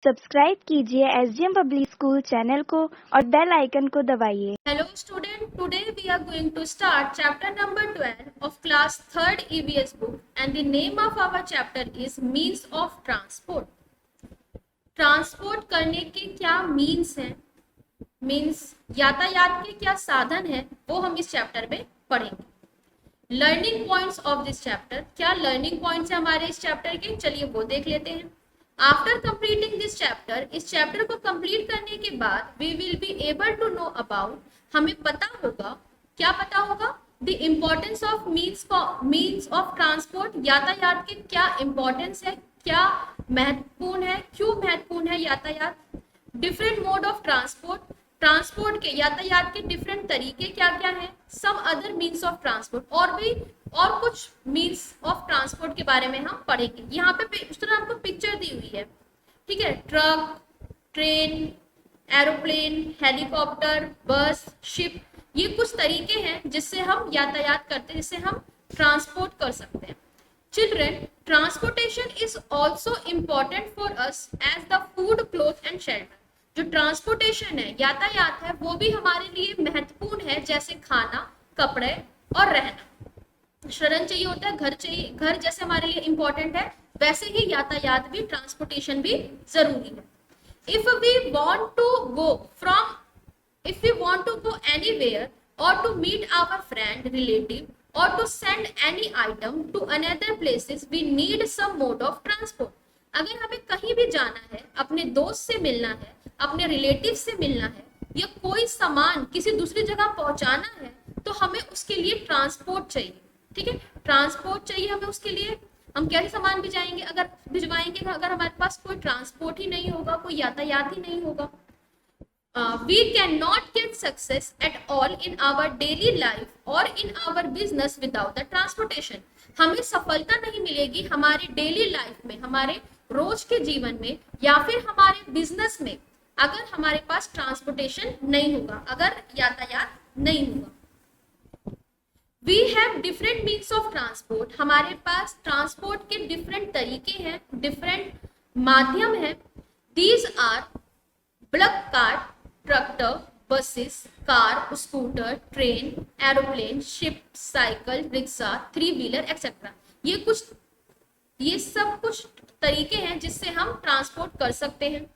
Subscribe कीजिए SDM public school channel को और बेल आइकन को दबाइए। Hello student, today we are going to start chapter number 12 of class 3rd EVS book and the name of our chapter is means of transport. Transport करने के क्या means हैं, means यातायात के क्या साधन है, वो हम इस चैप्टर में पढ़ेंगे। Learning points of this chapter, क्या लर्निंग पॉइंट्स है हमारे इस चैप्टर के, चलिए वो देख लेते हैं। आफ्टर कंप्लीटिंग दिस चैप्टर, इस चैप्टर को कंप्लीट करने के बाद we will be able to know about, हमें पता होगा, क्या पता होगा, the importance of means of transport, यातायात के क्या इम्पोर्टेंस है, क्या महत्वपूर्ण है, क्यों महत्वपूर्ण है यातायात, different mode of transport, transport के यातायात के डिफरेंट तरीके क्या क्या है, some other means of transport, और भी और कुछ मीन्स ऑफ ट्रांसपोर्ट के बारे में हम पढ़ेंगे। यहाँ पे इस तरह आपको पिक्चर दी हुई है, ठीक है। ट्रक, ट्रेन, एरोप्लेन, हेलीकॉप्टर, बस, शिप, ये कुछ तरीके हैं जिससे हम यातायात करते हैं, जिससे हम ट्रांसपोर्ट कर सकते हैं। Children, transportation is also important for us as the food, cloth and shelter. जो ट्रांसपोर्टेशन है, यातायात है, वो भी हमारे लिए महत्वपूर्ण है, जैसे खाना, कपड़े और रहना। शरण चाहिए होता है, घर चाहिए, घर जैसे हमारे लिए इंपॉर्टेंट है, वैसे ही यातायात भी, ट्रांसपोर्टेशन भी जरूरी है। If we want to go anywhere और to meet our friend, relative और to send any item to another places, we need some mode of transport. अगर हमें कहीं भी जाना है, अपने दोस्त से मिलना है, अपने रिलेटिव से मिलना है, या कोई सामान किसी दूसरी जगह पहुंचाना है, तो हमें उसके लिए ट्रांसपोर्ट चाहिए, ठीक है। ट्रांसपोर्ट चाहिए हमें, उसके लिए हम कैसे सामान भिजवाएंगे, अगर हमारे पास कोई ट्रांसपोर्ट ही नहीं होगा, कोई यातायात ही नहीं होगा। We cannot get success at all in our daily life or in our business without the transportation. हमें सफलता नहीं मिलेगी हमारे डेली लाइफ में, हमारे रोज के जीवन में, या फिर हमारे बिजनेस में, अगर हमारे पास ट्रांसपोर्टेशन नहीं होगा, अगर यातायात नहीं होगा। We have different means of transport. हमारे पास ट्रांसपोर्ट के डिफरेंट तरीके हैं, डिफरेंट माध्यम है। These are bullock cart, tractor, buses, car, scooter, train, aeroplane, ship, cycle, rickshaw, three wheeler etcetera. ये सब कुछ तरीके हैं जिससे हम ट्रांसपोर्ट कर सकते हैं।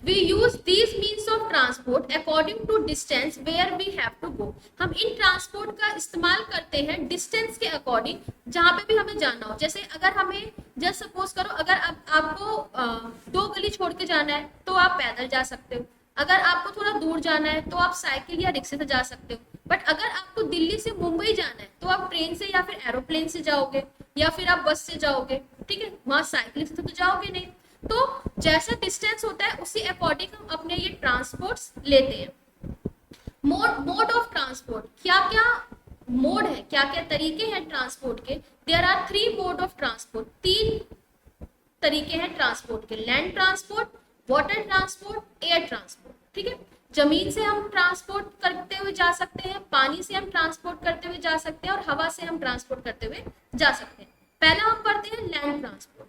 We use these means of transport according to distance where we have to go. हम इन ट्रांसपोर्ट का इस्तेमाल करते हैं डिस्टेंस के अकॉर्डिंग, जहां पे भी हमें जाना हो। जैसे अगर हमें, जस्ट सपोज करो, अगर आपको 2 गली छोड़ के जाना है तो आप पैदल जा सकते हो। अगर आपको थोड़ा दूर जाना है तो आप साइकिल या रिक्शे से जा सकते हो। बट अगर आपको दिल्ली से मुंबई जाना है तो आप ट्रेन से या फिर एरोप्लेन से जाओगे, या फिर आप बस से जाओगे, ठीक है। वहां साइकिल से तो जाओगे नहीं। तो जैसा डिस्टेंस होता है उसी अकॉर्डिंग हम अपने ये ट्रांसपोर्ट्स लेते हैं। मोड ऑफ ट्रांसपोर्ट, क्या क्या मोड है, क्या क्या तरीके हैं ट्रांसपोर्ट के। There are 3 mode of transport, 3 तरीके हैं ट्रांसपोर्ट के। Land transport, water transport, air transport, ठीक है। जमीन से हम ट्रांसपोर्ट करते हुए जा सकते हैं, पानी से हम ट्रांसपोर्ट करते हुए जा सकते हैं, और हवा से हम ट्रांसपोर्ट करते हुए जा सकते हैं। पहला हम पढ़ते हैं land transport.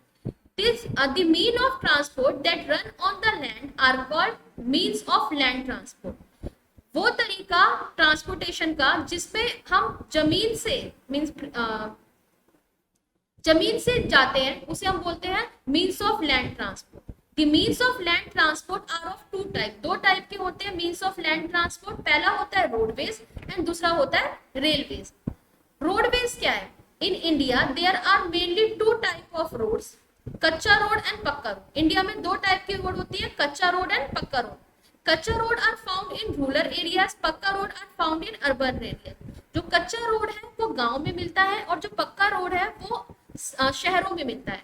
The mean of transport that run on the land are called means of land transport. वो तरीका ट्रांसपोर्टेशन का जिसमें हम जमीन से जाते हैं, उसे हम बोलते हैं means of land transport. The means of land transport are of 2 type, 2 type के होते हैं मीन्स ऑफ लैंड ट्रांसपोर्ट। पहला होता है रोडवेज एंड दूसरा होता है रेलवेज। रोडवेज क्या है? In India there are mainly 2 type of roads, kachcha road and pucca road. India में 2 टाइप की रोड होती है, kachcha road and pucca road. Kachcha road are found in rural areas, pucca road are found in urban areas. जो कच्चा road है वो गांव में मिलता है, और जो पक्का रोड है वो शहरों में मिलता है।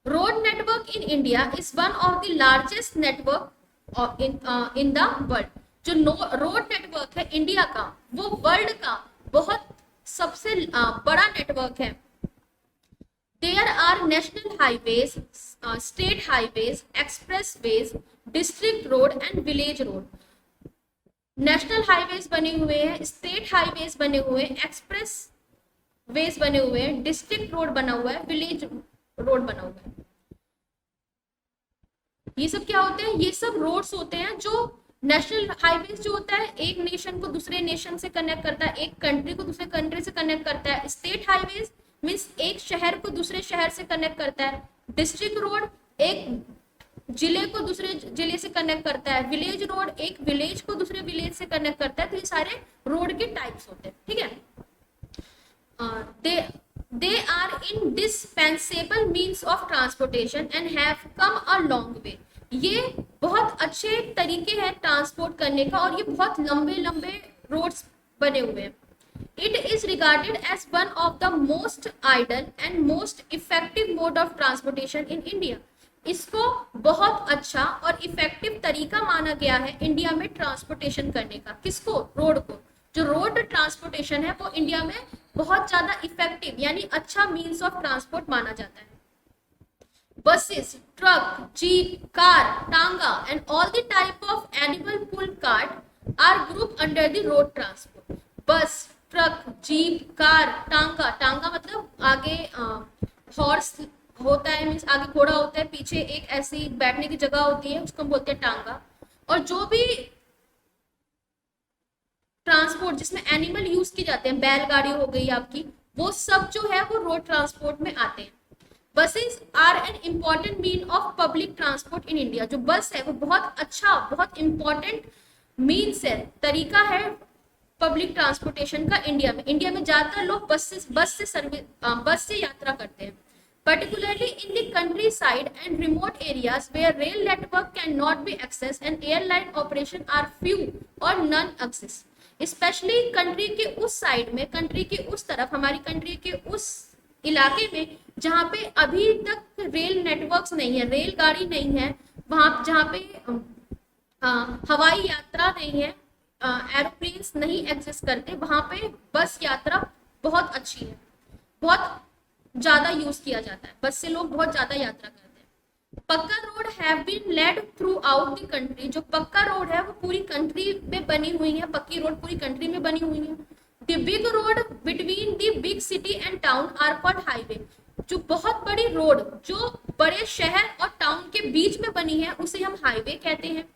Road network in India is one of the largest network in the world. जो रोड नेटवर्क है इंडिया का, वो वर्ल्ड का बहुत सबसे बड़ा नेटवर्क है। There are national highways, state highways, expressways, district road and village road. National highways बने हुए हैं, स्टेट हाईवेज बने हुए हैं, एक्सप्रेस वेज बने हुए हैं, डिस्ट्रिक्ट रोड बना हुआ है, विलेज रोड बना हुआ है। ये सब क्या होते हैं? ये सब रोड्स होते हैं जो नेशनल हाईवेज जो होता है एक नेशन को दूसरे नेशन से कनेक्ट करता है, एक कंट्री को दूसरे कंट्री से कनेक्ट करता है। स्टेट हाईवेज मीन्स एक शहर को दूसरे शहर से कनेक्ट करता है। डिस्ट्रिक्ट रोड एक जिले को दूसरे जिले से कनेक्ट करता है। विलेज रोड एक विलेज को दूसरे विलेज से कनेक्ट करता है। तो ये सारे रोड के टाइप्स होते हैं, ठीक है। They are indispensable means of transportation and have come a long way. ये बहुत अच्छे तरीके हैं ट्रांसपोर्ट करने का और ये बहुत लंबे लंबे रोड्स बने हुए हैं। It is regarded as one of the most idle and most effective mode of transportation in India. इसको बहुत अच्छा और इफेक्टिव तरीका माना गया है इंडिया में ट्रांसपोर्टेशन करने का। किसको? रोड को। जो रोड ट्रांसपोर्टेशन है वो इंडिया में बहुत ज्यादा इफेक्टिव यानी अच्छा मीन्स ऑफ ट्रांसपोर्ट माना जाता है। Buses, truck, jeep, car, tonga and all the type of animal pull cart are group under the road transport. Bus, truck, jeep, car, tonga, tonga मतलब आगे हॉर्स होता है, मीन्स आगे घोड़ा होता है, पीछे एक ऐसी बैठने की जगह होती है, उसको हम बोलते हैं टांगा। और जो भी ट्रांसपोर्ट जिसमें एनिमल यूज किए जाते हैं, बैलगाड़ी हो गई आपकी, वो सब जो है वो रोड ट्रांसपोर्ट में आते हैं। Buses are an important mean of public transport in India. जो बस है वो बहुत अच्छा, बहुत इंपॉर्टेंट मीन्स है, तरीका है पब्लिक ट्रांसपोर्टेशन का इंडिया में। इंडिया में ज्यादातर लोग बस से यात्रा करते हैं। Particularly in the countryside and remote areas where rail network cannot be accessed and airline operation are few or none exist. Especially country के उस साइड में, कंट्री के उस तरफ, हमारी कंट्री के उस इलाके में जहाँ पे अभी तक रेल नेटवर्क्स नहीं है, रेलगाड़ी नहीं है, वहाँ जहाँ पे हवाई यात्रा नहीं है, एरोप्लेन्स नहीं एग्जिस्ट करते, वहाँ पे बस यात्रा बहुत अच्छी है, बहुत ज्यादा यूज किया जाता है। बस से लोग बहुत ज्यादा यात्रा करते हैं। Pucca road have been laid throughout the country. जो पक्का रोड है वो पूरी कंट्री में बनी हुई है, पक्की रोड पूरी कंट्री में बनी हुई है। The big road between the big city and town are called highway. जो बहुत बड़ी रोड जो बड़े शहर और टाउन के बीच में बनी है उसे हम हाईवे कहते हैं।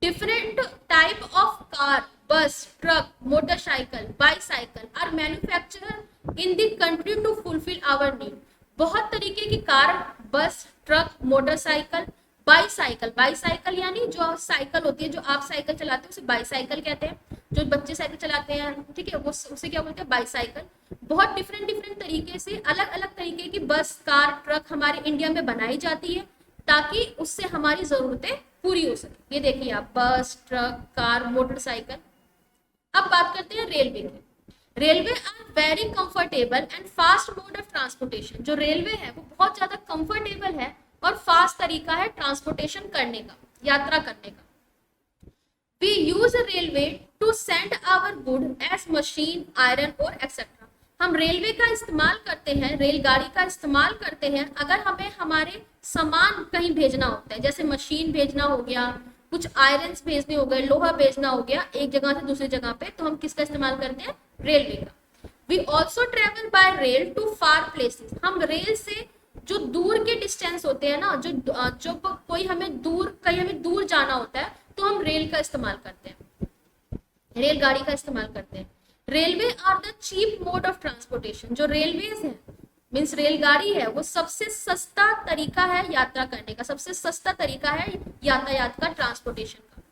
Different type of car, bus, truck, motorcycle, bicycle are manufacturer in the country to fulfil our need. बहुत तरीके की car, bus, truck, motorcycle, bicycle, bicycle यानी जो साइकिल होती है, जो आप साइकिल चलाते हैं उसे बाईसाइकिल कहते हैं। जो बच्चे साइकिल चलाते हैं, ठीक है, वो उसे क्या बोलते हैं? बाईसाइकिल। बहुत डिफरेंट तरीके से अलग अलग तरीके की बस, कार, ट्रक हमारे इंडिया में बनाई जाती है ताकि उससे हमारी जरूरतें पूरी हो सके। ये देखिए आप, बस, ट्रक, कार, मोटरसाइकिल। अब बात करते हैं रेलवे की। Railway are very comfortable and fast mode of transportation. जो रेलवे है वो बहुत ज्यादा कंफर्टेबल है और फास्ट तरीका है ट्रांसपोर्टेशन करने का, यात्रा करने का। We use railway to send our good as machine, iron और एक्सेट्रा। हम रेलवे का इस्तेमाल करते हैं, रेलगाड़ी का इस्तेमाल करते हैं अगर हमें हमारे सामान कहीं भेजना होता है, जैसे मशीन भेजना हो गया, कुछ आयरन भेजने हो गए, लोहा भेजना हो गया एक जगह से दूसरी जगह पे, तो हम किसका इस्तेमाल करते हैं? रेलवे का। We also travel by rail to far places. हम रेल से जो दूर के डिस्टेंस होते हैं ना, जो कोई हमें दूर, कहीं हमें दूर जाना होता है तो हम रेल का इस्तेमाल करते हैं, रेलगाड़ी का इस्तेमाल करते हैं। Railway are the cheap mode of transportation. जो रेलवेज है मीन्स रेलगाड़ी है वो सबसे सस्ता तरीका है यात्रा करने का, सबसे सस्ता तरीका है यातायात का, ट्रांसपोर्टेशन का।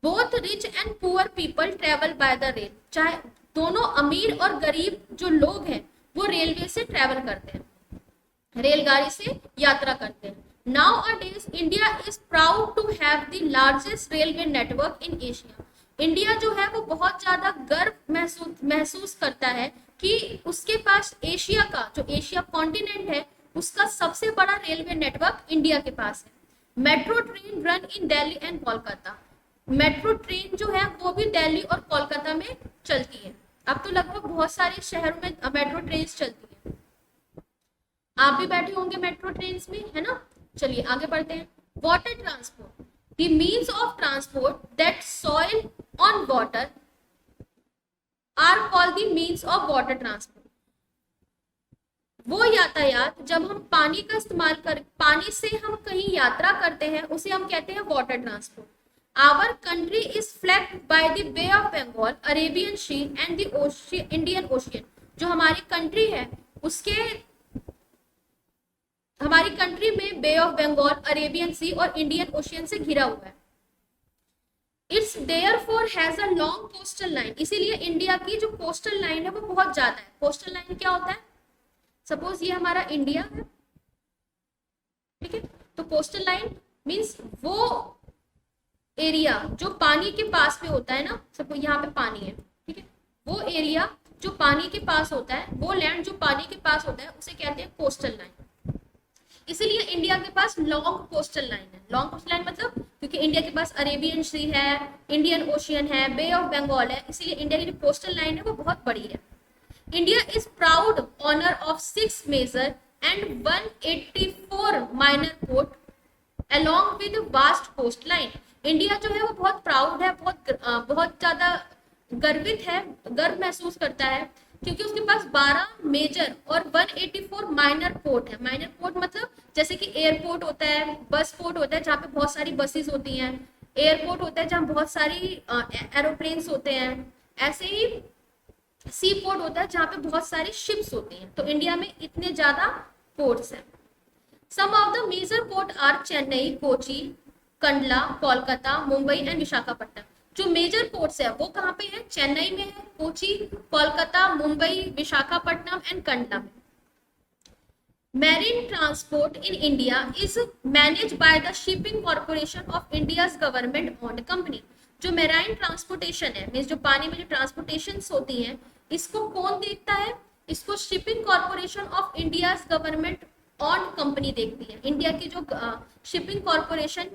Both rich and poor people travel by the rail. चाहे दोनों अमीर और गरीब जो लोग हैं वो रेलवे से ट्रेवल करते हैं, रेलगाड़ी से यात्रा करते हैं। Nowadays, India is proud to have the largest railway network in Asia. India जो है वो बहुत ज्यादा गर्व महसूस करता है कि उसके पास एशिया का, जो एशिया कॉन्टिनेंट है, उसका सबसे बड़ा रेलवे नेटवर्क इंडिया के पास है। Metro train run in Delhi and Kolkata. Metro train जो है वो भी दिल्ली और कोलकाता में चलती है। अब तो लगभग बहुत सारे शहरों में मेट्रो ट्रेन चलती है। आप भी बैठे होंगे मेट्रो ट्रेन में, है ना। चलिए आगे बढ़ते हैं। Water transport, the means of transport that sail on water are called the means of water transport. वो यातायात जब हम पानी का इस्तेमाल कर, पानी से हम कहीं यात्रा करते हैं, उसे हम कहते हैं water transport. Our country is flanked by the Bay of Bengal, Arabian Sea and the Indian Ocean. जो हमारी कंट्री है उसके, हमारी कंट्री में Bay of Bengal, Arabian Sea और इंडियन ओशियन से घिरा हुआ है। It's therefore has a long coastal line, इसीलिए इंडिया की जो कोस्टल लाइन है वो बहुत ज्यादा है। कोस्टल लाइन क्या होता है? सपोज ये हमारा इंडिया है, ठीक है, तो कोस्टल लाइन मीन्स वो एरिया जो पानी के पास में होता है ना, सपोज यहाँ पे पानी है, ठीक है, वो एरिया जो पानी के पास होता है, वो लैंड जो पानी के पास होता है उसे कहते हैं कोस्टल लाइन। इसीलिए इंडिया के पास लॉन्ग कोस्टल लाइन है। लॉन्ग कोस्टल लाइन मतलब क्योंकि इंडिया के पास अरेबियन सी है, इंडियन ओशियन है, बे ऑफ बंगाल है, इसीलिए इंडिया की जो कोस्टल लाइन है वो बहुत बड़ी है। India is proud owner of 6 major and 184 minor port along with vast coast line. India जो है वो बहुत प्राउड है, बहुत ज्यादा गर्वित है, गर्व महसूस करता है क्योंकि उसके पास 12 मेजर और 184 माइनर पोर्ट है। माइनर पोर्ट मतलब जैसे कि एयरपोर्ट होता है, बस पोर्ट होता है जहाँ पे बहुत सारी बसेस होती हैं, एयरपोर्ट होता है जहाँ बहुत सारी एरोप्लेन्स होते हैं, ऐसे ही सी पोर्ट होता है जहाँ पे बहुत सारी शिप्स होती हैं। तो इंडिया में इतने ज्यादा पोर्ट्स हैं। Some of the major port are Chennai, Kochi, Kandla, Kolkata, Mumbai and Visakhapatnam. जो मेजर पोर्ट्स है वो कहाँ पे है? चेन्नई में है, कोची, कोलकाता, मुंबई, विशाखापट्टनम एंड कंडला में। Marine transport in India is manage by the shipping corporation of India's government owned company. जो मैराइन ट्रांसपोर्टेशन है, मीन्स जो पानी में जो ट्रांसपोर्टेशन होती हैं, इसको कौन देखता है? इसको shipping corporation of India's government on company देखती है। इंडिया की जो shipping corporation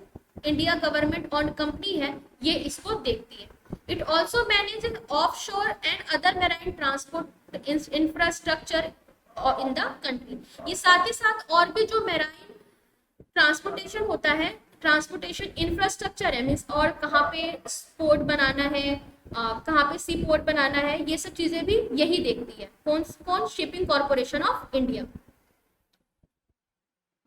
India government on company है, ये इसको देखती है। इट ऑल्सो मैनेजेस ऑफ शोर and other marine transport infrastructure in the country. ये साथ ही साथ और भी जो मैराइन ट्रांसपोर्टेशन होता है, ट्रांसपोर्टेशन इंफ्रास्ट्रक्चर है, मीन्स और कहाँ पे पोर्ट बनाना है, कहाँ पे सी पोर्ट बनाना है, ये सब चीजें भी यही देखती है। कौन? Shipping corporation of India.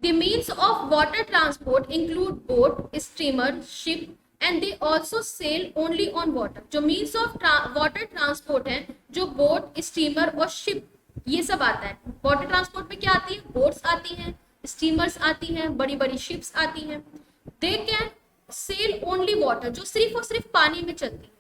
The means of water transport include boat, steamer, ship, and they also sail only on water. जो means of water transport है, जो boat, steamer और ship, ये सब आता है। water transport में क्या आती है? boats आती हैं, steamers आती हैं, बड़ी बड़ी ships आती हैं। they can sail only water, जो सिर्फ और सिर्फ पानी में चलती है।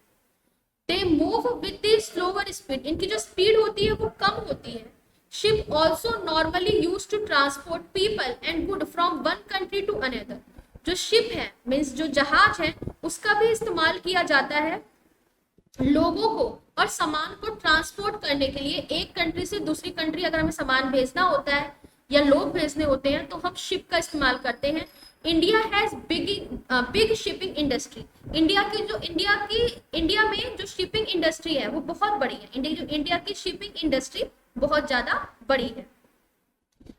they move with the slower speed, इनकी जो speed होती है वो कम होती है। Ship also normally used to transport people and good from one country to another. जो ship है मीन्स जो जहाज है उसका भी इस्तेमाल किया जाता है लोगों को और सामान को ट्रांसपोर्ट करने के लिए। एक कंट्री से दूसरी कंट्री अगर हमें सामान भेजना होता है या लोग भेजने होते हैं तो हम शिप का इस्तेमाल करते हैं। India has big shipping industry. India में जो शिपिंग इंडस्ट्री है वो बहुत बड़ी है। इंडिया की शिपिंग इंडस्ट्री बहुत ज्यादा बड़ी है।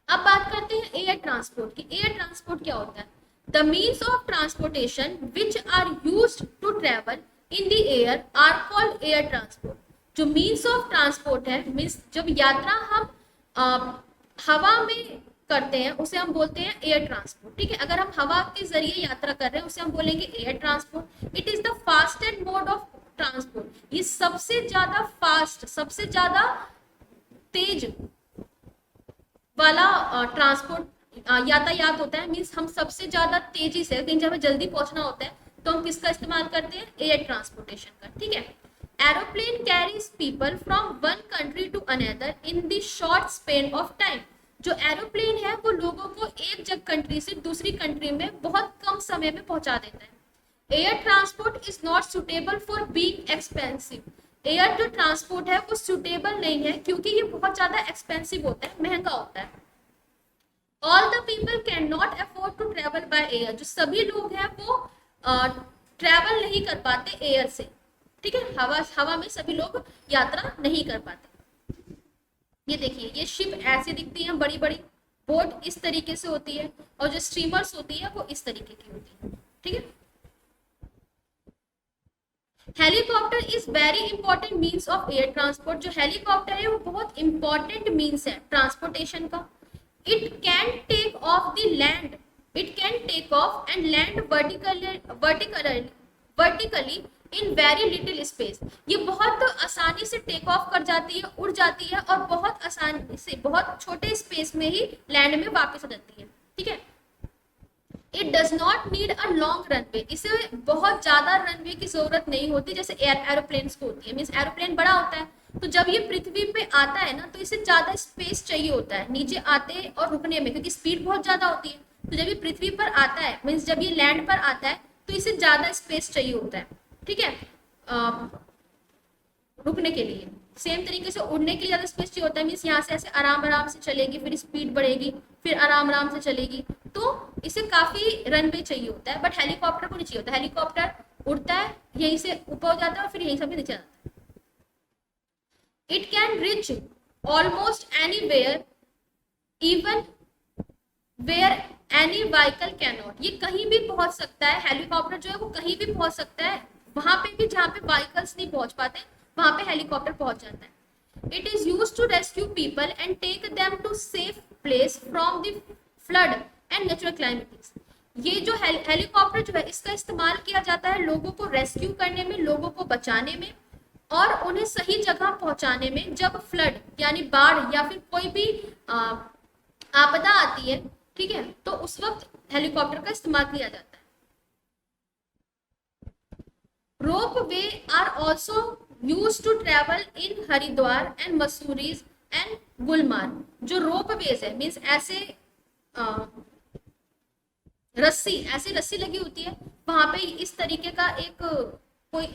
अब बात करते हैं एयर ट्रांसपोर्ट की। एयर ट्रांसपोर्ट क्या होता है? The means of transportation which are used to travel in the air are called air transport. जो मीन्स ऑफ ट्रांसपोर्ट है, मीन्स जब यात्रा हम हवा में करते हैं उसे हम बोलते हैं एयर ट्रांसपोर्ट। ठीक है, अगर हम हवा के जरिए यात्रा कर रहे हैं उसे हम बोलेंगे air transport. It is the fastest mode of transport. ये सबसे ज्यादा फास्ट, सबसे ज्यादा तेज वाला ट्रांसपोर्ट यातायात होता है। मीन्स हम सबसे ज्यादा तेजी से, लेकिन जब हमें जल्दी पहुंचना होता है तो हम किसका इस्तेमाल करते हैं? एयर ट्रांसपोर्टेशन का। ठीक है, aeroplane carries people from one country to another in the short span of time. जो एरोप्लेन है वो लोगों को एक कंट्री से दूसरी कंट्री में बहुत कम समय में पहुंचा देता है। Air transport is not suitable for being expensive. Air जो ट्रांसपोर्ट है वो सुटेबल नहीं है क्योंकि ये बहुत ज्यादा एक्सपेंसिव होता है, महंगा होता है। All the people can not afford to travel by air. जो सभी लोग हैं वो ट्रेवल नहीं कर पाते एयर से। ठीक है, हवा में सभी लोग यात्रा नहीं कर पाते। ये देखिए, ये शिप ऐसे दिखती हैं बड़ी बड़ी, बोट इस तरीके से होती है और जो स्टीमर्स होती है वो इस तरीके की होती है। ठीक है, helicopter is very important means of air transport. जो हेलीकॉप्टर है वो बहुत इंपॉर्टेंट मीन्स है ट्रांसपोर्टेशन का। It can take off the land, it can take off and land vertically in very little space. ये बहुत आसानी से टेक ऑफ कर जाती है, उड़ जाती है और बहुत आसानी से बहुत छोटे स्पेस में ही लैंड में वापस आ जाती है। ठीक है। It does not need a long runway, इसे बहुत ज्यादा रनवे की जरूरत नहीं होती जैसे एरोप्लेन को होती है। मीन्स एरोप्लेन बड़ा होता है तो जब ये पृथ्वी पे आता है ना तो इसे ज्यादा स्पेस चाहिए होता है नीचे आते और रुकने में, क्योंकि स्पीड बहुत ज्यादा होती है। तो जब ये पृथ्वी पर आता है, मीन्स जब ये लैंड पर आता है तो इसे ज्यादा स्पेस चाहिए होता है। ठीक है। रुकने के लिए सेम तरीके से उड़ने के लिए ज्यादा स्पेस चाहिए होता है। मीन्स यहाँ से ऐसे आराम आराम से चलेगी, फिर स्पीड बढ़ेगी, फिर आराम आराम से चलेगी, तो इसे काफी रनवे चाहिए होता है। बट हेलीकॉप्टर को नहीं चाहिए होता। हेलीकॉप्टर उड़ता है, यहीं से ऊपर हो जाता है और फिर यहीं से भी नीचे जाता है। It can reach almost anywhere even where any vehicle can not, ये कहीं भी पहुंच सकता है। हेलीकॉप्टर जो है वो कहीं भी पहुंच सकता है, वहां पे भी जहाँ पे व्हीकल्स नहीं पहुंच पाते वहां पे हेलीकॉप्टर पहुंच जाता है। It is use to rescue people and take them to safe place from the flood and natural calamities. ये जो हेलीकॉप्टर जो है इसका इस्तेमाल किया जाता है लोगों को रेस्क्यू करने में, लोगों को बचाने में और उन्हें सही जगह पहुंचाने में जब फ्लड यानी बाढ़ या फिर कोई भी आपदा आती है। ठीक है। तो उस वक्त हेलीकॉप्टर का इस्तेमाल किया जाता है। Rope way are also use to travel in Haridwar and Mussoories and Gulmarg. जो रोप वेज है मीन्स ऐसे रस्सी लगी होती है, वहां पे इस तरीके का एक कोई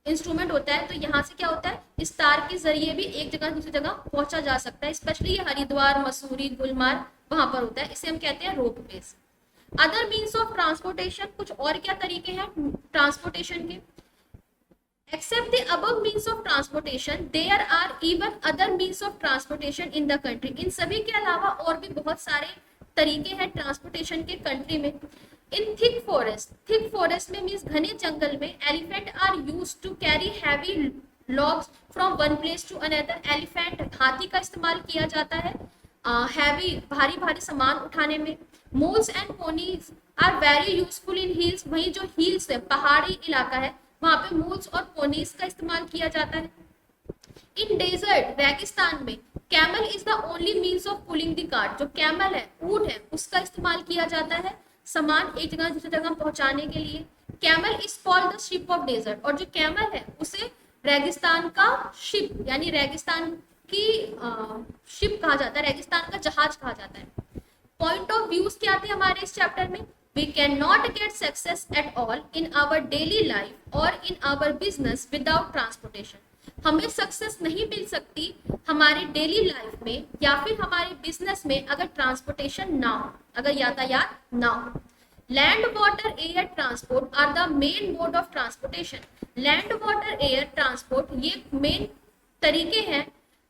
इंस्ट्रूमेंट होता है। तो यहाँ से क्या होता है, इस तार के जरिए भी एक जगह दूसरी जगह पहुंचा जा सकता है। स्पेशली ये हरिद्वार, मसूरी, गुलमार्ग वहां पर होता है। इसे हम कहते हैं rope ways. Other means of transportation, कुछ और क्या तरीके हैं ट्रांसपोर्टेशन के। Except the above means of transportation, there are even other means of transportation in the country. इन सभी के अलावा और भी बहुत सारे तरीके हैं ट्रांसपोर्टेशन के कंट्री में। इन थिक फॉरेस्ट में मीन्स घने जंगल में elephant are use to carry heavy logs from one place to another. Elephant हाथी का इस्तेमाल किया जाता है हैवी भारी भारी सामान उठाने में। Mules and ponies are very useful in hills, वहीं जो हिल्स है पहाड़ी इलाका है वहां पे मूल्स और पोनीस का इस्तेमाल किया जाता है। इन डेजर्ट रेगिस्तान में camel is the only means of pulling the cart. जो कैमल है, ऊंट है, उसका इस्तेमाल किया जाता है सामान एक जगह दूसरी जगह पहुंचाने के लिए। Camel is called the ship of desert, और जो कैमल है उसे रेगिस्तान का शिप यानी रेगिस्तान की शिप कहा जाता है, रेगिस्तान का जहाज कहा जाता है। पॉइंट ऑफ व्यूज क्या थे हमारे इस चैप्टर में। We cannot get success at all in our daily life or in our business without transportation. हमें सक्सेस नहीं मिल सकती हमारे डेली लाइफ में या फिर हमारे बिजनेस में अगर ट्रांसपोर्टेशन ना हो, अगर यातायात ना हो। Land water air transport are the main mode of transportation. Land water air transport ये मेन तरीके हैं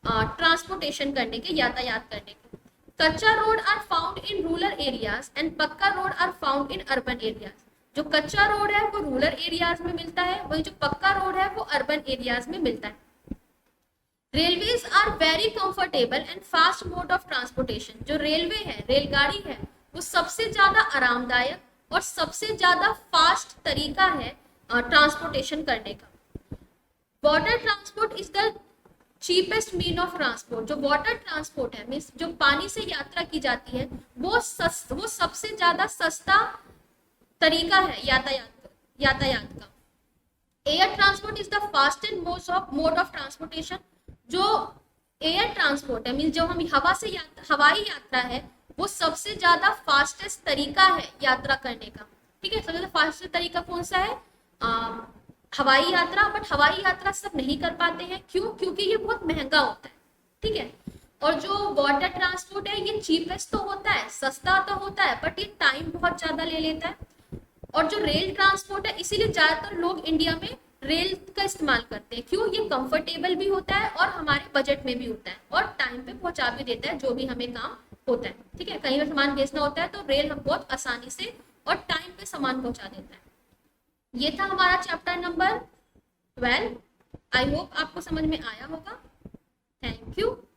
ट्रांसपोर्टेशन करने के, यातायात करने के। Kachcha road are found in rural areas and pucca road are found in urban areas. जो कच्चा रोड है वो रूरल एरियाज में मिलता है, वहीं जो पक्का रोड है वो अर्बन एरियाज में मिलता है। Railways are very comfortable and fast mode of transportation. जो रेलवे है, रेलगाड़ी है, वो सबसे ज्यादा आरामदायक और सबसे ज्यादा फास्ट तरीका है ट्रांसपोर्टेशन करने का। Water transport is the cheapest mean of transport. जो वाटर ट्रांसपोर्ट है मीन्स जो पानी से यात्रा की जाती है वो सबसे ज्यादा सस्ता तरीका है यातायात का। Air transport is the fastest mode of transportation. जो एयर ट्रांसपोर्ट है मीन्स जो हम हवा से हवाई यात्रा है वो सबसे ज्यादा फास्टेस्ट तरीका है यात्रा करने का। ठीक है। सबसे ज्यादा फास्टेस्ट तरीका कौन सा है, हवाई यात्रा। बट हवाई यात्रा सब नहीं कर पाते हैं, क्यों? क्योंकि ये बहुत महंगा होता है। ठीक है। और जो वाटर ट्रांसपोर्ट है ये चीपेस्ट तो होता है, सस्ता तो होता है, बट ये टाइम बहुत ज्यादा ले लेता है। और जो रेल ट्रांसपोर्ट है इसीलिए ज्यादातर लोग इंडिया में रेल का इस्तेमाल करते हैं। क्यों? ये कंफर्टेबल भी होता है और हमारे बजट में भी होता है और टाइम पे पहुंचा भी देता है जो भी हमें काम होता है। ठीक है। कहीं पर सामान भेजना होता है तो रेल हम बहुत आसानी से और टाइम पे सामान पहुंचा देता है। ये था हमारा चैप्टर नंबर 12। आई होप आपको समझ में आया होगा। Thank you.